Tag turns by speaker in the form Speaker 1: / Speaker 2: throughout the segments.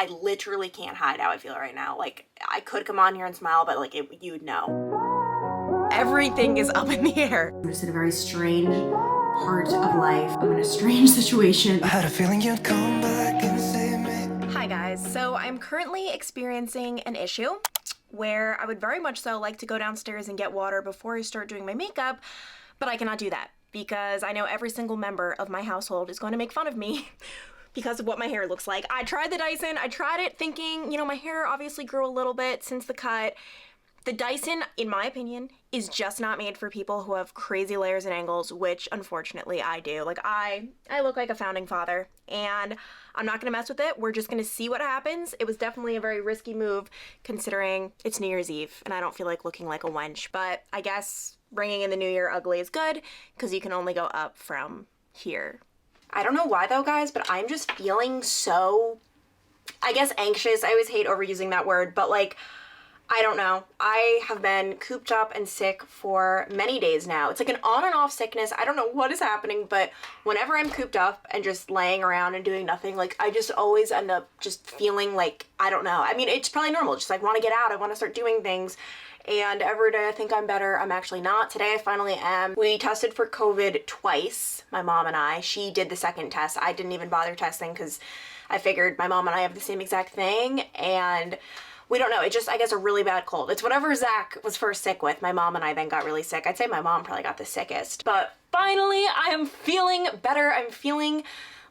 Speaker 1: I literally can't hide how I feel right now. Like, I could come on here and smile, but like, you'd know. Everything is up in the air. I'm just in a very strange part of life. I'm in a strange situation.
Speaker 2: I had a feeling you'd come back and save me.
Speaker 1: Hi guys, so I'm currently experiencing an issue where I would very much so like to go downstairs and get water before I start doing my makeup, but I cannot do that because I know every single member of my household is going to make fun of me because of what my hair looks like. I tried the Dyson, I tried it thinking, you know, my hair obviously grew a little bit since the cut. The Dyson, in my opinion, is just not made for people who have crazy layers and angles, which unfortunately I do. Like, I look like a founding father, and I'm not gonna mess with it. We're just gonna see what happens. It was definitely a very risky move considering it's New Year's Eve and I don't feel like looking like a wench, but I guess bringing in the new year ugly is good because you can only go up from here. I don't know why though, guys, but I'm just feeling so, I guess, anxious. I always hate overusing that word, but like, I don't know. I have been cooped up and sick for many days now. It's like an on and off sickness. I don't know what is happening, but whenever I'm cooped up and just laying around and doing nothing, like I just always end up just feeling like, I don't know. I mean, it's probably normal. Just like want to get out. I want to start doing things. And every day I think I'm better. I'm actually not. Today I finally am. We tested for COVID twice, my mom and I. She did the second test. I didn't even bother testing because I figured my mom and I have the same exact thing. And we don't know. It just, I guess, a really bad cold. It's whatever Zach was first sick with. My mom and I then got really sick. I'd say my mom probably got the sickest. But finally, I am feeling better. I'm feeling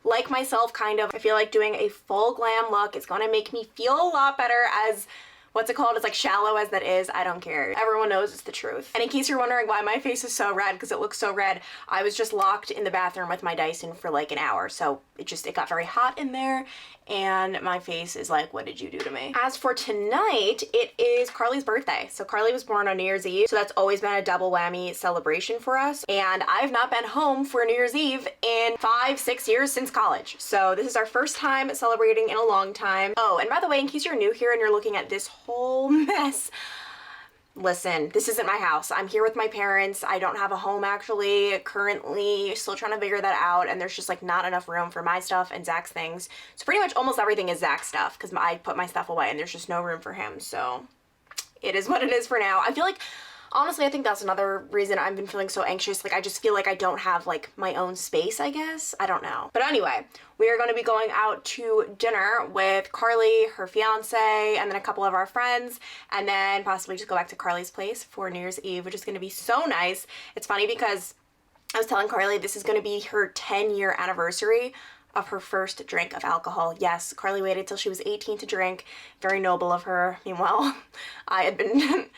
Speaker 1: like myself, kind of. I feel like doing a full glam look is going to make me feel a lot better as, what's it called? It's like shallow as that is. I don't care. Everyone knows it's the truth. And in case you're wondering why my face is so red, because it looks so red, I was just locked in the bathroom with my Dyson for like an hour. So it got very hot in there. And my face is like, what did you do to me? As for tonight, it is Carly's birthday. So Carly was born on New Year's Eve. So that's always been a double whammy celebration for us. And I've not been home for New Year's Eve in 5-6 years since college. So this is our first time celebrating in a long time. Oh, and by the way, in case you're new here and you're looking at this whole mess, listen, this isn't my house. I'm here with my parents. I don't have a home actually currently, still trying to figure that out, and there's just like not enough room for my stuff and Zach's things. So pretty much almost everything is Zach's stuff because I put my stuff away and there's just no room for him. So it is what it is for now. I feel like, honestly, I think that's another reason I've been feeling so anxious. Like, I just feel like I don't have like my own space, I guess. I don't know. But anyway, we are going to be going out to dinner with Carly, her fiance, and then a couple of our friends, and then possibly just go back to Carly's place for New Year's Eve, which is going to be so nice. It's funny because I was telling Carly this is going to be her 10-year anniversary of her first drink of alcohol. Yes, Carly waited till she was 18 to drink. Very noble of her. Meanwhile, I had been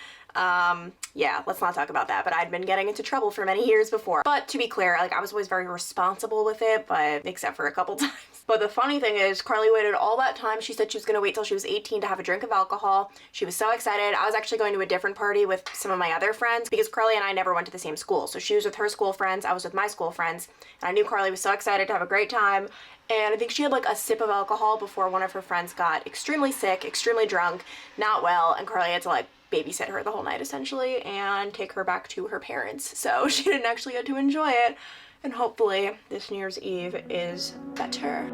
Speaker 1: yeah, let's not talk about that, but I'd been getting into trouble for many years before. But to be clear, like, I was always very responsible with it, but except for a couple times. But the funny thing is, Carly waited all that time. She said she was gonna wait till she was 18 to have a drink of alcohol. She was so excited. I was actually going to a different party with some of my other friends because Carly and I never went to the same school. So she was with her school friends, I was with my school friends, and I knew Carly was so excited to have a great time. And I think she had like a sip of alcohol before one of her friends got extremely sick, extremely drunk, not well, and Carly had to like babysit her the whole night essentially and take her back to her parents. So she didn't actually get to enjoy it, and hopefully this New Year's Eve is better.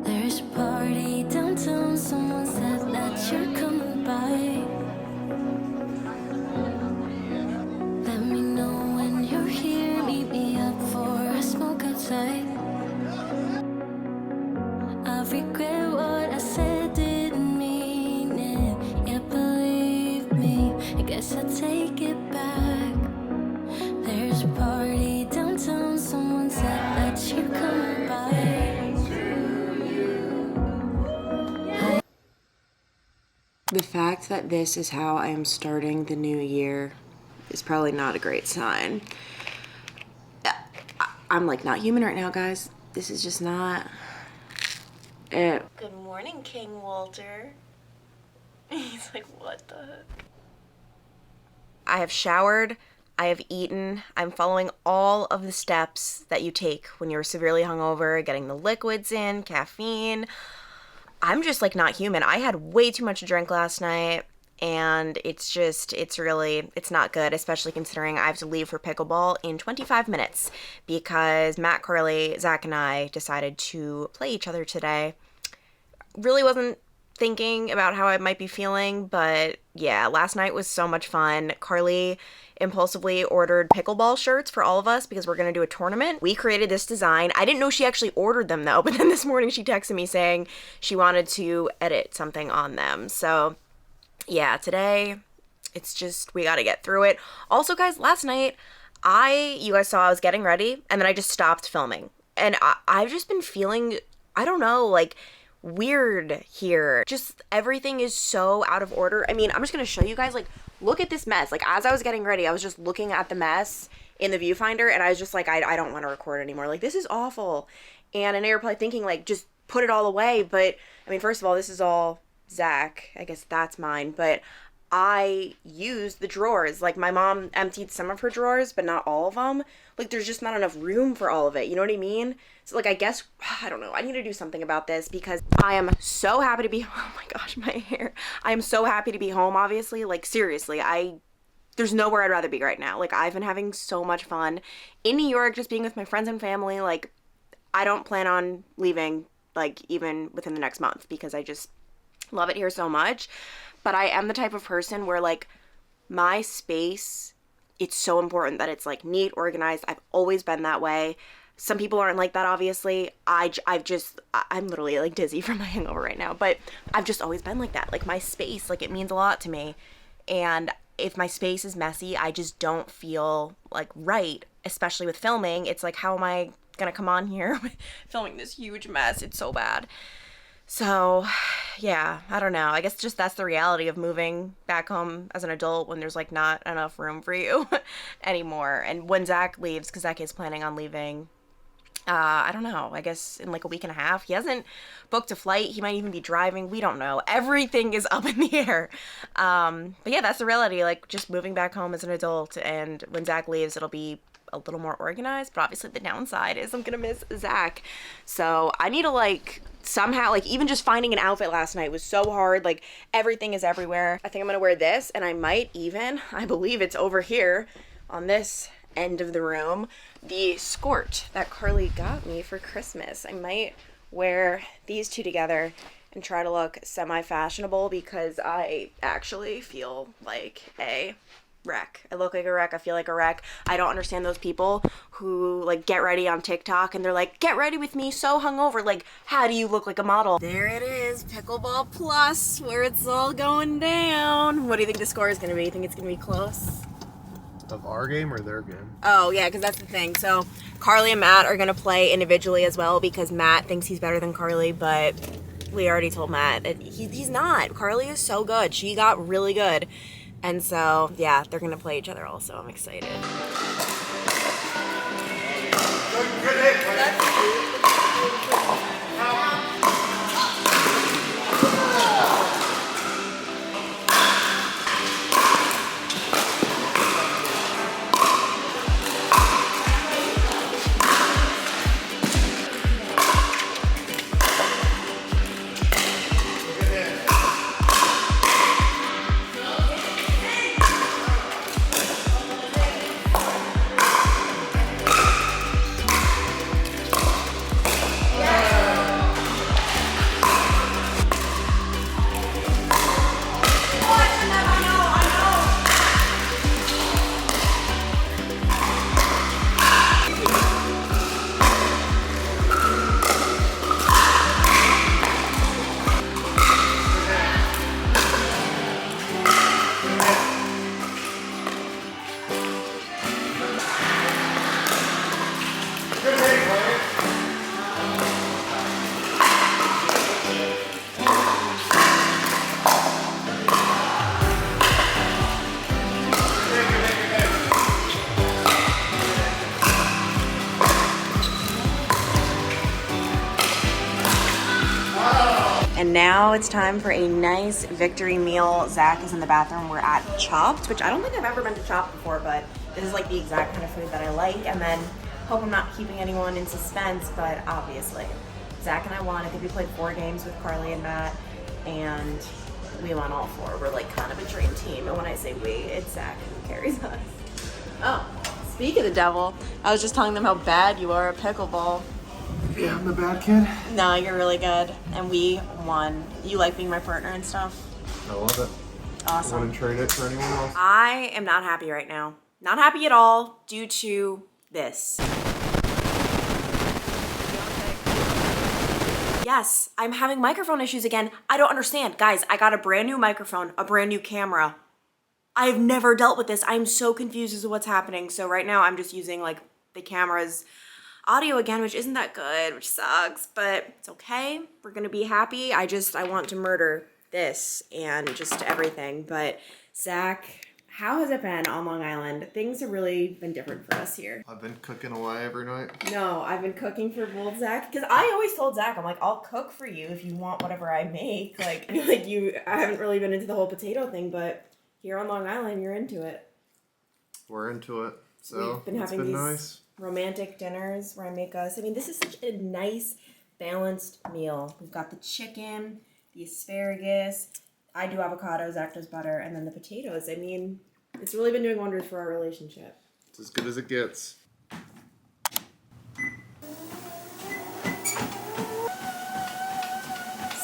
Speaker 3: There's a party downtown, someone said that you're coming by. Let me know when you're here, meet me up for a smoke outside. I regret what I said, didn't mean it. Yeah, believe me, I guess I'll take it back. There's a party downtown, someone said that you're coming by.
Speaker 1: The fact that this is how I am starting the new year is probably not a great sign. I'm like not human right now, guys. This is just not it. Good morning, King Walter. He's like, what the heck? I have showered, I have eaten, I'm following all of the steps that you take when you're severely hungover, getting the liquids in, caffeine. I'm just like not human. I had way too much to drink last night, and it's not good, especially considering I have to leave for pickleball in 25 minutes because Matt, Carly, Zach, and I decided to play each other today. Really wasn't thinking about how I might be feeling, but yeah, last night was so much fun. Carly impulsively ordered pickleball shirts for all of us because we're going to do a tournament. We created this design. I didn't know she actually ordered them though, but then this morning she texted me saying she wanted to edit something on them. So yeah, today it's just, we got to get through it. Also, guys, last night you guys saw I was getting ready and then I just stopped filming. And I've just been feeling, I don't know, like weird here. Just everything is so out of order. I mean, I'm just going to show you guys, like, look at this mess. Like, as I was getting ready, I was just looking at the mess in the viewfinder and I was just like, I don't want to record anymore. Like, this is awful. And I know you're probably thinking, like, just put it all away. But, I mean, first of all, this is all Zach. I guess that's mine. But I used the drawers. Like, my mom emptied some of her drawers, but not all of them. Like, there's just not enough room for all of it. You know what I mean? So, like, I guess, I don't know. I need to do something about this because I am so happy to be, oh my gosh, my hair. I am so happy to be home, obviously. Like, seriously, there's nowhere I'd rather be right now. Like, I've been having so much fun in New York, just being with my friends and family. Like, I don't plan on leaving, like, even within the next month because I just love it here so much. But I am the type of person where, like, my space, it's so important that it's, like, neat, organized. I've always been that way. Some people aren't like that, obviously. I'm literally, like, dizzy from my hangover right now. But I've just always been like that. Like, my space, like, it means a lot to me. And if my space is messy, I just don't feel, like, right, especially with filming. It's like, how am I gonna come on here filming this huge mess? It's so bad. So, yeah, I don't know. I guess just that's the reality of moving back home as an adult when there's, like, not enough room for you anymore. And when Zach leaves, because Zach is planning on leaving, I don't know, I guess in, like, a week and a half. He hasn't booked a flight. He might even be driving. We don't know. Everything is up in the air. But, yeah, that's the reality. Like, just moving back home as an adult. And when Zach leaves, it'll be a little more organized. But obviously the downside is I'm going to miss Zach. So I need to, like, somehow, like, even just finding an outfit last night was so hard. Like, everything is everywhere. I think I'm gonna wear this, and I might even, I believe it's over here on this end of the room, the skirt that Carly got me for Christmas. I might wear these two together and try to look semi-fashionable because I actually feel like a wreck. I look like a wreck. I feel like a wreck. I don't understand those people who, like, get ready on TikTok and they're like, get ready with me, so hungover. Like, how do you look like a model? There it is, Pickleball Plus, where it's all going down. What do you think the score is going to be? You think it's going to be close?
Speaker 4: Of our game or their game?
Speaker 1: Oh, yeah, because that's the thing. So Carly and Matt are going to play individually as well because Matt thinks he's better than Carly, but we already told Matt that he's not. Carly is so good. She got really good. And so, yeah, they're going to play each other also. I'm excited. And now it's time for a nice victory meal. Zach is in the bathroom. We're at Chopped, which I don't think I've ever been to Chopped before, but this is like the exact kind of food that I like. And then, hope I'm not keeping anyone in suspense, but obviously, Zach and I won. I think we played 4 games with Carly and Matt, and we want all four. We're like kind of a dream team. And when I say we, it's Zach who carries us. Oh, speak of the devil, I was just telling them how bad you are at pickleball.
Speaker 4: Yeah, I'm the bad kid.
Speaker 1: No, you're really good. And we won. You like being my partner and stuff?
Speaker 4: I love it.
Speaker 1: Awesome.
Speaker 4: Want to trade it for anyone else?
Speaker 1: I am not happy right now. Not happy at all due to this. Yes, I'm having microphone issues again. I don't understand. Guys, I got a brand new microphone, a brand new camera. I've never dealt with this. I'm so confused as to what's happening. So right now I'm just using like the camera's audio again, which isn't that good, which sucks, but it's okay. We're gonna be happy. I want to murder this and just everything. But Zach, how has it been on Long Island? Things have really been different for us here.
Speaker 4: I've been cooking away every night.
Speaker 1: No, I've been cooking for both Zach, because I always told Zach, I'm like, I'll cook for you if you want whatever I make. Like, I feel like I haven't really been into the whole potato thing, but here on Long Island, you're into it.
Speaker 4: We're into it. So
Speaker 1: We've been having these
Speaker 4: nice.
Speaker 1: Romantic dinners where I make us. I mean, this is such a nice, balanced meal. We've got the chicken, the asparagus. I do avocado, Zach does butter, and then the potatoes. I mean, it's really been doing wonders for our relationship.
Speaker 4: It's as good as it gets.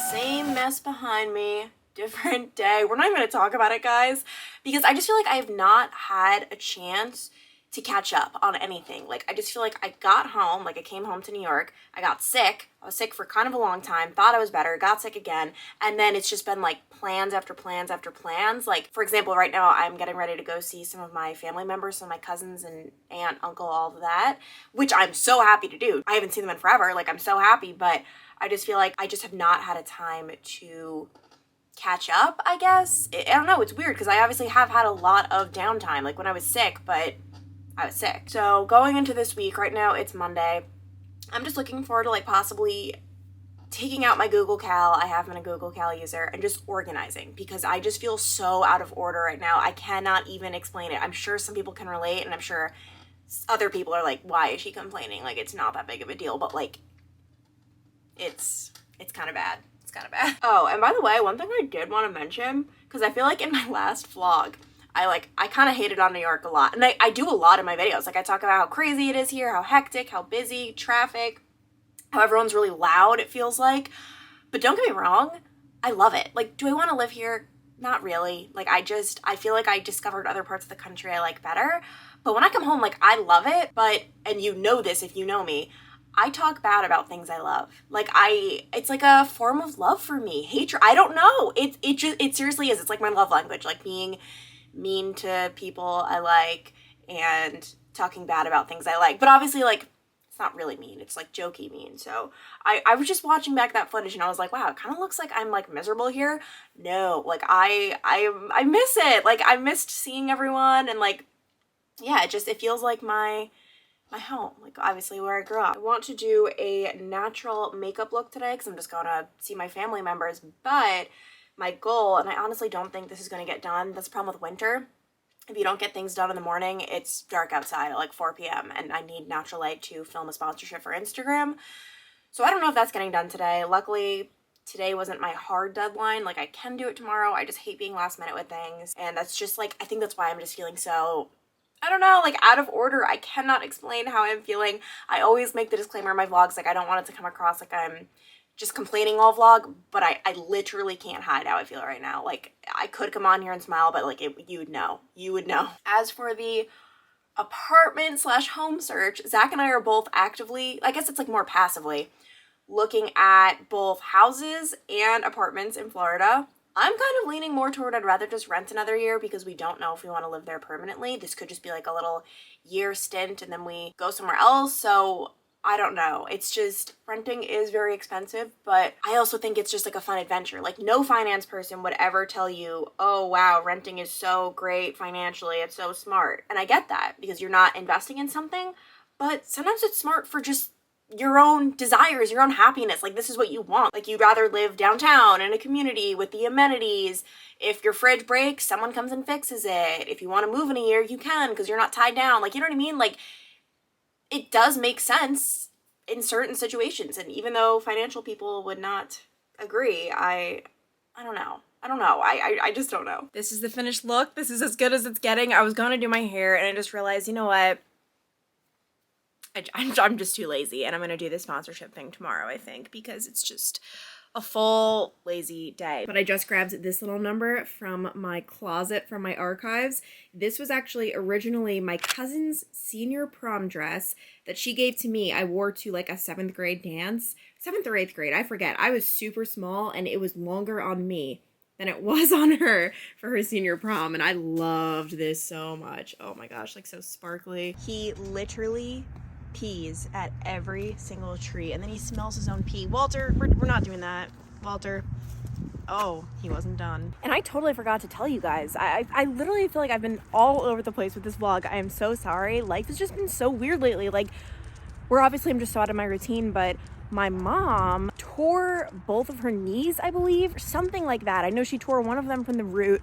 Speaker 1: Same mess behind me, different day. We're not even going to talk about it, guys, because I just feel like I have not had a chance to catch up on anything. Like, I just feel like I got home, like I came home to New York, I got sick, I was sick for kind of a long time, thought I was better, got sick again, and then it's just been like plans after plans after plans. Like, for example, right now I'm getting ready to go see some of my family members, some of my cousins and aunt, uncle, all of that, which I'm so happy to do. I haven't seen them in forever, like I'm so happy, but I just feel like I just have not had a time to catch up, I guess. I don't know, it's weird because I obviously have had a lot of downtime, like when I was sick, but I was sick. So going into this week, right now it's Monday, I'm just looking forward to like possibly taking out my Google Cal. I have been a Google Cal user, and just organizing, because I just feel so out of order right now. I cannot even explain it. I'm sure some people can relate, and I'm sure other people are like, why is she complaining? Like, it's not that big of a deal, but like, it's kind of bad. It's kind of bad. Oh, and by the way, one thing I did want to mention, because I feel like in my last vlog, I kind of hated on New York a lot. And I do a lot in my videos. Like, I talk about how crazy it is here, how hectic, how busy, traffic, how everyone's really loud, it feels like. But don't get me wrong, I love it. Like, do I want to live here? Not really. Like, I feel like I discovered other parts of the country I like better. But when I come home, like, I love it. But, and you know this if you know me, I talk bad about things I love. Like, it's like a form of love for me. Hatred, I don't know. It seriously is. It's like my love language, like being mean to people I like and talking bad about things I like. But obviously, like, it's not really mean. It's like jokey mean. So I was just watching back that footage and I was like, wow, it kind of looks like I'm like miserable here. No, like I miss it. Like, I missed seeing everyone, and like, yeah, it feels like my home, like obviously where I grew up. I want to do a natural makeup look today because I'm just going to see my family members, but my goal, and I honestly don't think this is going to get done, that's the problem with winter. If you don't get things done in the morning, it's dark outside at like 4 p.m. and I need natural light to film a sponsorship for Instagram. So I don't know if that's getting done today. Luckily, today wasn't my hard deadline. Like, I can do it tomorrow. I just hate being last minute with things. And that's just like, I think that's why I'm just feeling so, I don't know, like out of order. I cannot explain how I'm feeling. I always make the disclaimer in my vlogs, like I don't want it to come across like I'm just complaining all vlog, but I literally can't hide how I feel right now. Like, I could come on here and smile, but like, you would know. As for the apartment / home search, Zach and I are both actively, I guess it's like more passively, looking at both houses and apartments in Florida. I'm kind of leaning more toward I'd rather just rent another year because we don't know if we want to live there permanently. This could just be like a little year stint and then we go somewhere else. So I don't know. It's just, renting is very expensive, but I also think it's just like a fun adventure. Like, no finance person would ever tell you, oh wow, renting is so great financially, it's so smart. And I get that because you're not investing in something, but sometimes it's smart for just your own desires, your own happiness. Like, this is what you want. Like, you'd rather live downtown in a community with the amenities. If your fridge breaks, someone comes and fixes it. If you want to move in a year, you can because you're not tied down. Like, you know what I mean? Like, it does make sense in certain situations. And even though financial people would not agree, I don't know. I don't know. I just don't know. This is the finished look. This is as good as it's getting. I was going to do my hair and I just realized, you know what? I'm just too lazy, and I'm going to do the sponsorship thing tomorrow, I think, because it's just a full lazy day. But I just grabbed this little number from my closet, from my archives. This was actually originally my cousin's senior prom dress that she gave to me. I wore to like a 7th grade dance. 7th or 8th grade, I forget. I was super small, and it was longer on me than it was on her for her senior prom, and I loved this so much. Oh my gosh, like so sparkly. He literally pees at every single tree, and then he smells his own pee. Walter, we're not doing that. Walter. Oh, he wasn't done. And I totally forgot to tell you guys. I literally feel like I've been all over the place with this vlog. I am so sorry. Life has just been so weird lately. Like, I'm just so out of my routine, but my mom tore both of her knees, I believe, or something like that. I know she tore one of them from the root,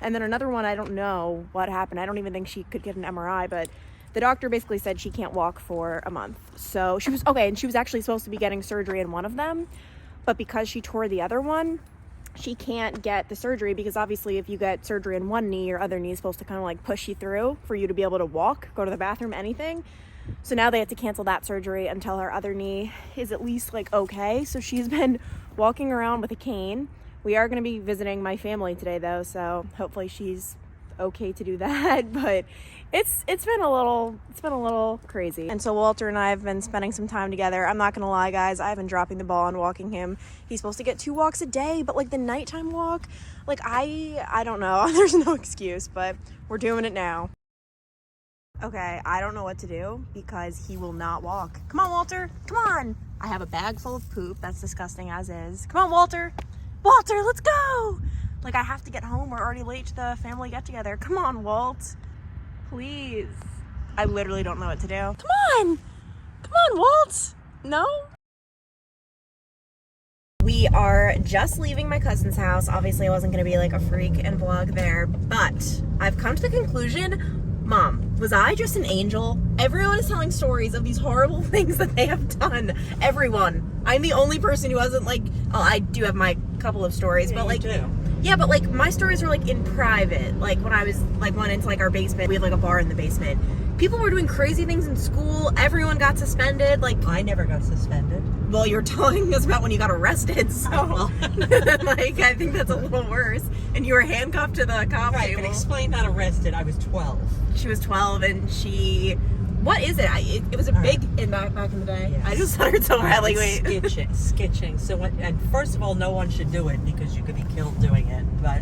Speaker 1: and then another one, I don't know what happened. I don't even think she could get an MRI, but the doctor basically said she can't walk for a month. So she was okay, and she was actually supposed to be getting surgery in one of them, but because she tore the other one, she can't get the surgery, because obviously if you get surgery in one knee, your other knee is supposed to kind of like push you through for you to be able to walk, go to the bathroom, anything. So now they have to cancel that surgery until her other knee is at least like okay. So she's been walking around with a cane. We are going to be visiting my family today though, so hopefully she's okay to do that, but it's been a little crazy. And so Walter and I have been spending some time together. I'm not gonna lie, guys, I've been dropping the ball on walking him. He's supposed to get 2 walks a day, but like the nighttime walk, like I don't know. There's no excuse, but we're doing it now. Okay, I don't know what to do because he will not walk. Come on, Walter, come on. I have a bag full of poop. That's disgusting as is. Come on, Walter, let's go. Like, I have to get home. We're already late to the family get-together. Come on, Walt. Please. I literally don't know what to do. Come on, Walt. No? We are just leaving my cousin's house. Obviously, I wasn't going to be like a freak and vlog there, but I've come to the conclusion, Mom, was I just an angel? Everyone is telling stories of these horrible things that they have done. Everyone. I'm the only person who hasn't, like, oh, I do have my couple of stories, but like, yeah, but like my stories are like in private. Like when I was like went into like our basement, we have like a bar in the basement. People were doing crazy things in school. Everyone got suspended. Like,
Speaker 5: I never got suspended.
Speaker 1: Well, you're telling us about when you got arrested, so like I think that's a little worse. And you were handcuffed to the cop
Speaker 5: Right,
Speaker 1: table.
Speaker 5: but explain that arrested. I was 12.
Speaker 1: She was 12, and what is it? It was a big back in the day.
Speaker 5: Yes.
Speaker 1: I just stuttered so badly. Wait.
Speaker 5: Skitching. So, and first of all, no one should do it because you could be killed doing it. But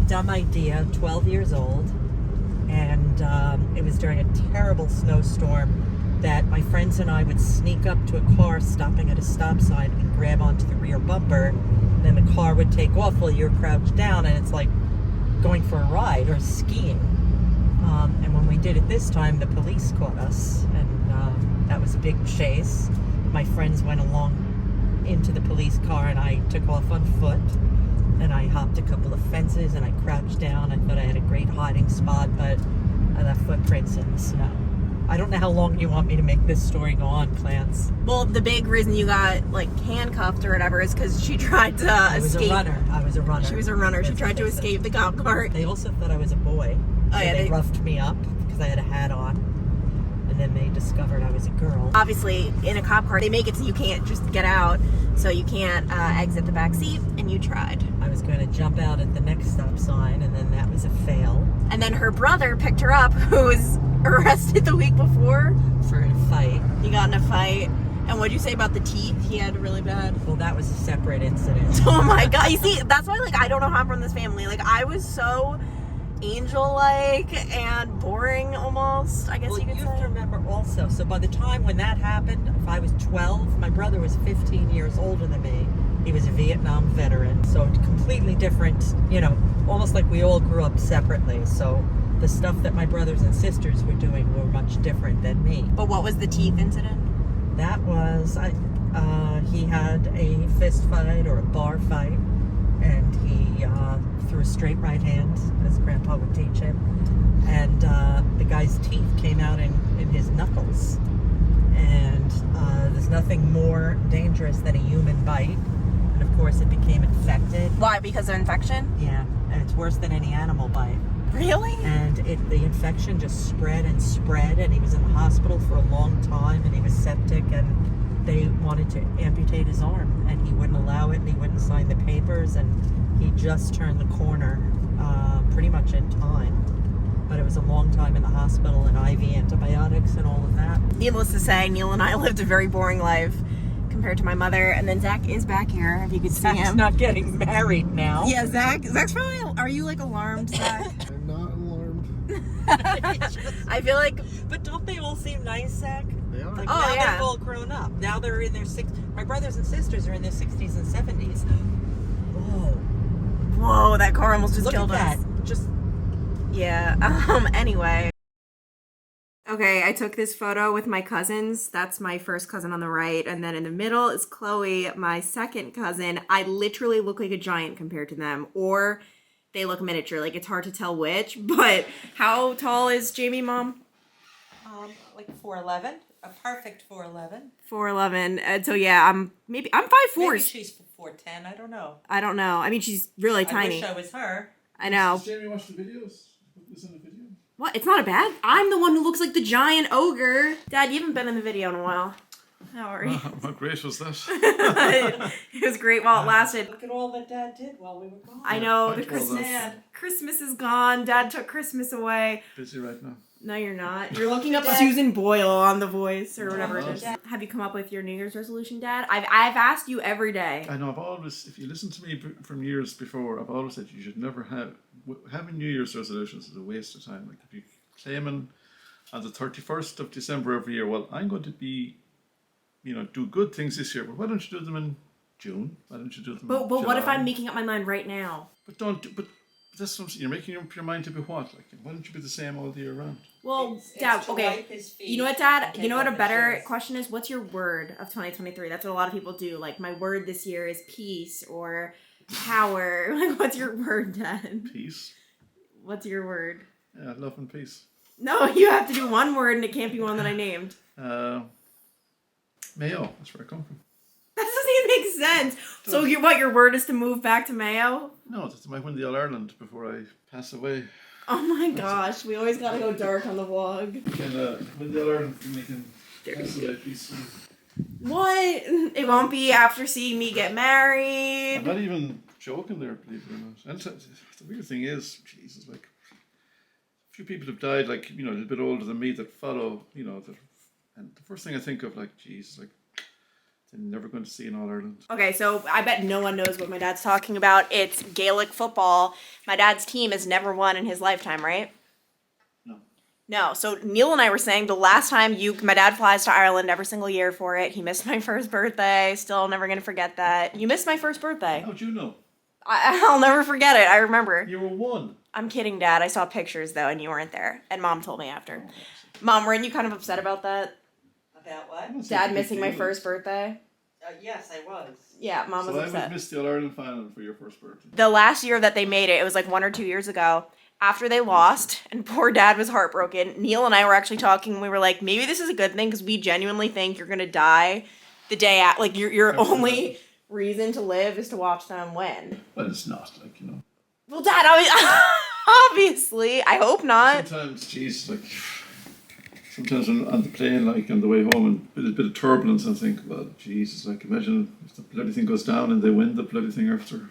Speaker 5: dumb idea. 12 years old, and it was during a terrible snowstorm that my friends and I would sneak up to a car stopping at a stop sign and grab onto the rear bumper. And then the car would take off while you're crouched down, and it's like going for a ride or skiing. And when we did it this time, the police caught us, and that was a big chase. My friends went along into the police car, and I took off on foot, and I hopped a couple of fences, and I crouched down. I thought I had a great hiding spot, but I left footprints in the snow. I don't know how long you want me to make this story go on, Clance.
Speaker 1: Well, the big reason you got like handcuffed or whatever is because she tried to
Speaker 5: I was
Speaker 1: escape.
Speaker 5: I was a runner.
Speaker 1: She was a runner. She tried to escape the cop car.
Speaker 5: They also thought I was a boy.
Speaker 1: Oh, yeah,
Speaker 5: they roughed me up because I had a hat on. And then they discovered I was a girl.
Speaker 1: Obviously, in a cop car, they make it so you can't just get out. So you can't exit the back seat, and you tried.
Speaker 5: I was going to jump out at the next stop sign, and then that was a fail.
Speaker 1: And then her brother picked her up, who was arrested the week before.
Speaker 5: For a fight.
Speaker 1: He got in a fight. And what'd you say about the teeth? He had really bad.
Speaker 5: Well, that was a separate incident.
Speaker 1: Oh my God. You see, that's why, like, I don't know how I'm from this family. Like, I was so angel-like and boring almost, I guess you could say.
Speaker 5: You have to remember also, so by the time when that happened, if I was 12, my brother was 15 years older than me. He was a Vietnam veteran, so completely different, you know, almost like we all grew up separately. So the stuff that my brothers and sisters were doing were much different than me.
Speaker 1: But what was the teeth incident?
Speaker 5: That was, he had a fist fight or a bar fight, and he threw a straight right hand, as Grandpa would teach him, and the guy's teeth came out in his knuckles. And there's nothing more dangerous than a human bite. And of course, it became infected.
Speaker 1: Why? Because of infection?
Speaker 5: Yeah, and it's worse than any animal bite.
Speaker 1: Really?
Speaker 5: And the infection just spread and spread, and he was in the hospital for a long time, and he was septic, and they wanted to amputate his arm, and he wouldn't allow it, and he wouldn't sign the papers, and he just turned the corner pretty much in time. But it was a long time in the hospital, and IV antibiotics and all of that.
Speaker 1: Needless to say, Neil and I lived a very boring life compared to my mother. And then Zach is back here, if you could see
Speaker 5: Zach's
Speaker 1: him.
Speaker 5: not getting married now.
Speaker 1: Yeah, Zach's probably. Are you like alarmed, Zach?
Speaker 4: I'm not alarmed.
Speaker 1: I feel like.
Speaker 5: But don't they all seem nice, Zach?
Speaker 4: They are.
Speaker 5: Like,
Speaker 1: Oh,
Speaker 5: now
Speaker 1: yeah.
Speaker 5: they're all grown up. Now they're in their my brothers and sisters are in their 60s and 70s. Whoa.
Speaker 1: Whoa, that car almost just
Speaker 5: Look
Speaker 1: killed
Speaker 5: at
Speaker 1: us.
Speaker 5: that. Just
Speaker 1: Yeah. Anyway. Okay, I took this photo with my cousins. That's my first cousin on the right. And then in the middle is Chloe, my second cousin. I literally look like a giant compared to them. Or they look miniature. Like, it's hard to tell which. But how tall is Jamie, Mom?
Speaker 5: like 4'11", a perfect 4'11".
Speaker 1: 4'11". And so, yeah, I'm 5'4".
Speaker 5: Maybe she's 4'10". I don't know.
Speaker 1: I don't know. I mean, she's really
Speaker 5: I
Speaker 1: tiny.
Speaker 5: wish I was her.
Speaker 1: I know.
Speaker 4: Does Jamie watch the videos? Put this in the video?
Speaker 1: What? It's not a bad. I'm the one who looks like the giant ogre. Dad, you haven't been in the video in a while. How are you?
Speaker 6: How great was that?
Speaker 1: It was great while it lasted.
Speaker 5: Look at all that Dad did while we were gone.
Speaker 1: I know,
Speaker 6: Quite
Speaker 1: the Christmas.
Speaker 6: well
Speaker 1: Christmas is gone. Dad took Christmas away.
Speaker 6: Busy right now.
Speaker 1: No, you're not. You're looking up Susan Boyle on The Voice or whatever it is.
Speaker 5: Dad.
Speaker 1: Have you come up with your New Year's resolution, Dad? I've asked you every day.
Speaker 6: I know. I've always, if you listen to me from years before, I've always said you should never having New Year's resolutions is a waste of time. Like if you claiming on the 31st of December every year, well, I'm going to be, do good things this year. But why don't you do them in June? Why don't you do them?
Speaker 1: But
Speaker 6: in
Speaker 1: what if
Speaker 6: July?
Speaker 1: I'm making up my mind right now?
Speaker 6: But don't. But that's what I'm saying. You're making up your mind to be what? Like, why don't you be the same all the year round?
Speaker 1: Well,
Speaker 5: It's
Speaker 1: Dad,
Speaker 5: to
Speaker 1: okay.
Speaker 5: wipe his feet
Speaker 1: You know what,
Speaker 5: and
Speaker 1: Dad?
Speaker 5: take
Speaker 1: You know what a
Speaker 5: off his
Speaker 1: better
Speaker 5: shoes.
Speaker 1: question is? What's your word of 2023? That's what a lot of people do. Like, my word this year is peace or power. Like, what's your word, Dad?
Speaker 6: Peace.
Speaker 1: What's your word?
Speaker 6: Yeah, love and peace.
Speaker 1: No, you have to do one word and it can't be one that I named.
Speaker 6: Mayo. That's where I come from.
Speaker 1: That doesn't even make sense. So, your word is to move back to Mayo?
Speaker 6: No, that I might win the All Ireland before I pass away.
Speaker 1: Oh my gosh, we always gotta go dark on the vlog.
Speaker 6: Can win the All Ireland and we can pass away peacefully.
Speaker 1: What? It won't be after seeing me get
Speaker 6: I'm
Speaker 1: married.
Speaker 6: not even joking there, believe it or not. And the weird thing is, Jesus, like, a few people have died, like, a little bit older than me that follow, and the first thing I think of, like, Jesus, like, they're never going to see an All Ireland.
Speaker 1: Okay, so I bet no one knows what my dad's talking about. It's Gaelic football. My dad's team has never won in his lifetime, right?
Speaker 6: No.
Speaker 1: No. So Neil and I were saying the last time my dad flies to Ireland every single year for it. He missed my first birthday. Still never gonna forget that. You missed my first birthday.
Speaker 6: How'd you know?
Speaker 1: I'll never forget it. I remember.
Speaker 6: You were one.
Speaker 1: I'm kidding, Dad. I saw pictures though, and you weren't there. And Mom told me after. Mom, weren't you kind of upset about that?
Speaker 5: About what?
Speaker 1: Dad missing my first birthday?
Speaker 5: Yes, I was.
Speaker 1: Yeah, Mom was
Speaker 6: So I
Speaker 1: upset.
Speaker 6: would miss the All Ireland final for your first birthday.
Speaker 1: The last year that they made it, it was like 1 or 2 years ago, after they lost, and poor Dad was heartbroken. Neil and I were actually talking, we were like, maybe this is a good thing, because we genuinely think you're gonna die the day at, like, your only reason to live is to watch them win.
Speaker 6: Well, it's not, like,
Speaker 1: Well, Dad, obviously, I hope not.
Speaker 6: Sometimes, Jesus, like, sometimes on the plane, like, on the way home, and with a bit of turbulence, I think, well, Jesus, like, imagine if the bloody thing goes down and they win the bloody thing after.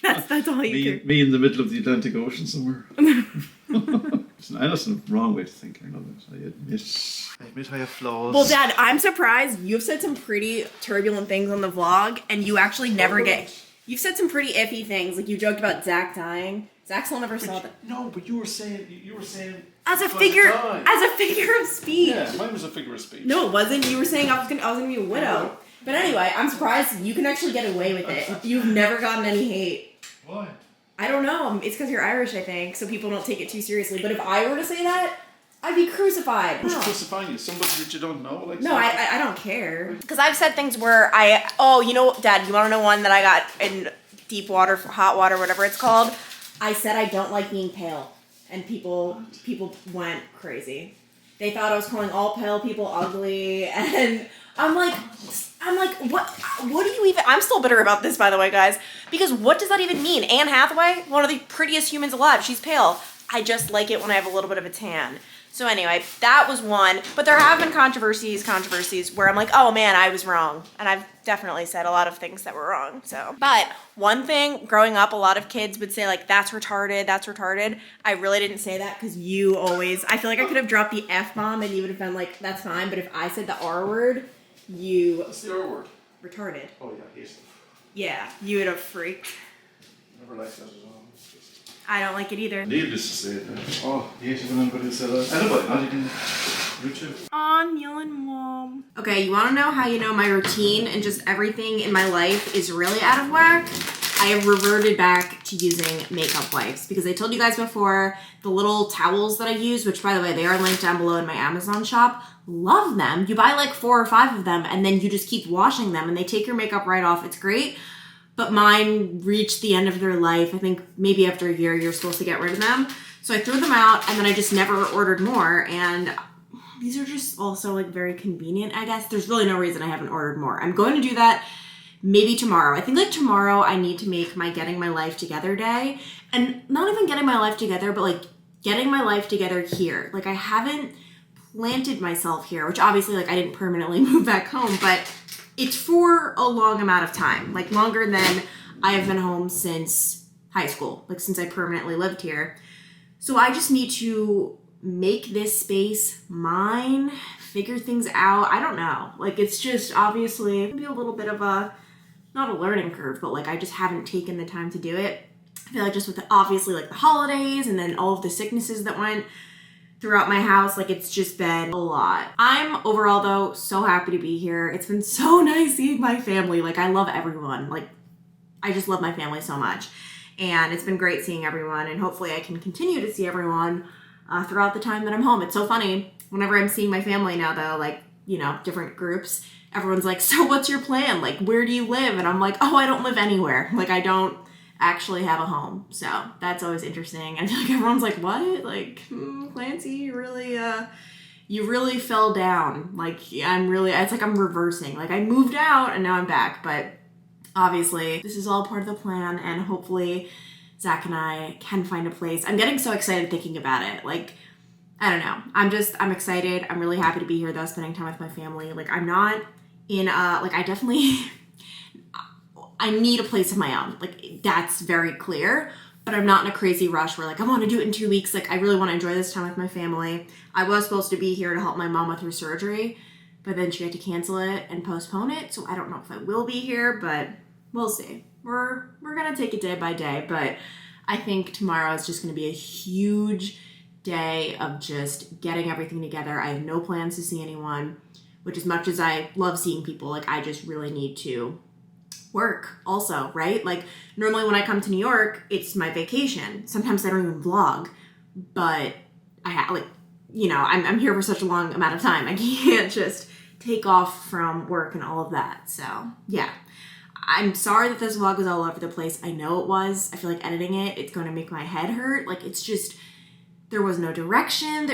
Speaker 1: That's all you can.
Speaker 6: Me in the middle of the Atlantic Ocean somewhere. I know it's the wrong way to think. I know that. I admit I have flaws.
Speaker 1: Well, Dad, I'm surprised. You've said some pretty turbulent things on the vlog, and you actually never get... You've said some pretty iffy things, like you joked about Zach dying. Zach still never saw that.
Speaker 6: No, but you were saying
Speaker 1: As a
Speaker 6: it's
Speaker 1: figure,
Speaker 6: gonna die.
Speaker 1: as a figure of speech.
Speaker 6: Yeah, mine was a figure of speech.
Speaker 1: No, it wasn't. You were saying I was gonna be a widow. But anyway, I'm surprised you can actually get away with it. You've never gotten any hate.
Speaker 6: Why?
Speaker 1: I don't know. It's because you're Irish, I think, so people don't take it too seriously. But if I were to say that, I'd be crucified.
Speaker 6: Who's crucifying you? Somebody that you don't know? Like
Speaker 1: No, I don't care. Because I've said things where Dad, you want to know one that I got in deep water, hot water, whatever it's called? I said I don't like being pale. And people went crazy. They thought I was calling all pale people ugly. And I'm like, I'm like, what do you even, I'm still bitter about this, by the way, guys, because what does that even mean? Anne Hathaway, one of the prettiest humans alive, she's pale. I just like it when I have a little bit of a tan. So anyway, that was one, but there have been controversies where I'm like, oh man, I was wrong. And I've definitely said a lot of things that were wrong, so. But one thing, growing up, a lot of kids would say like, that's retarded. I really didn't say that because you always, I feel like I could have dropped the F-bomb and you would have been like, that's fine. But if I said the R word, you.
Speaker 6: What's the R word?
Speaker 1: Retarded.
Speaker 6: Oh yeah, hate it.
Speaker 1: Yeah, you would have freaked.
Speaker 6: Never liked that at all.
Speaker 1: I don't like it either.
Speaker 6: Needless to say that. Oh, hate it when anybody said that. Anybody, not even YouTube.
Speaker 1: I'm yelling, Mom. Okay, you want to know how you know my routine and just everything in my life is really out of whack? I have reverted back to using makeup wipes because I told you guys before the little towels that I use, which by the way, they are linked down below in my Amazon shop. Love them. You buy like 4 or 5 of them and then you just keep washing them and they take your makeup right off. It's great. But mine reached the end of their life. I think maybe after a year, you're supposed to get rid of them. So I threw them out and then I just never ordered more. And these are just also like very convenient, I guess. There's really no reason I haven't ordered more. I'm going to do that maybe tomorrow. I think like tomorrow I need to make my getting my life together day. And not even getting my life together, but like getting my life together here. Like I haven't planted myself here, which obviously like I didn't permanently move back home, but it's for a long amount of time, like longer than I have been home since high school, like since I permanently lived here. So I just need to make this space mine, figure things out. I don't know. Like it's just obviously maybe a little bit of a, not a learning curve, but like I just haven't taken the time to do it. I feel like just with obviously like the holidays and then all of the sicknesses that went throughout my house, like it's just been a lot. I'm overall though so happy to be here. It's been so nice seeing my family. Like I love everyone. Like I just love my family so much. And it's been great seeing everyone and hopefully I can continue to see everyone throughout the time that I'm home. It's so funny. Whenever I'm seeing my family now though, like, you know, different groups, everyone's like, so what's your plan? Like, where do you live? And I'm like, oh, I don't live anywhere. Like I don't actually have a home. So that's always interesting. I feel like everyone's like, what? Like, Clancy, you really fell down. Like it's like I'm reversing. Like I moved out and now I'm back. But obviously this is all part of the plan and hopefully Zach and I can find a place. I'm getting so excited thinking about it. Like, I don't know. I'm excited. I'm really happy to be here though, spending time with my family. Like I'm not in like I definitely I need a place of my own. Like that's very clear, but I'm not in a crazy rush where like I want to do it in 2 weeks. Like I really want to enjoy this time with my family. I was supposed to be here to help my mom with her surgery, but then she had to cancel it and postpone it. So I don't know if I will be here, but we'll see. We're going to take it day by day, but I think tomorrow is just going to be a huge day of just getting everything together. I have no plans to see anyone, which as much as I love seeing people, like I just really need to work also, right? Like normally when I come to New York, it's my vacation. Sometimes I don't even vlog, but I have like, you know, I'm here for such a long amount of time. I can't just take off from work and all of that. So yeah, I'm sorry that this vlog was all over the place. I know it was. I feel like editing it, it's going to make my head hurt. Like it's just, there was no direction.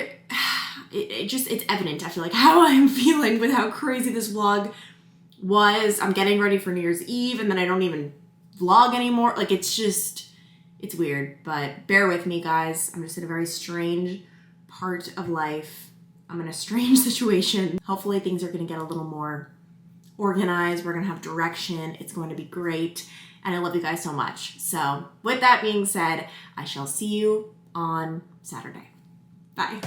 Speaker 1: It's evident, I feel like, how I'm feeling with how crazy this vlog was. I'm getting ready for New Year's Eve and then I don't even vlog anymore. Like it's just, it's weird, but bear with me guys. I'm just in a very strange part of life. I'm in a strange situation. Hopefully things are gonna get a little more organized. We're gonna have direction. It's going to be great. And I love you guys so much. So with that being said, I shall see you on Saturday. Bye.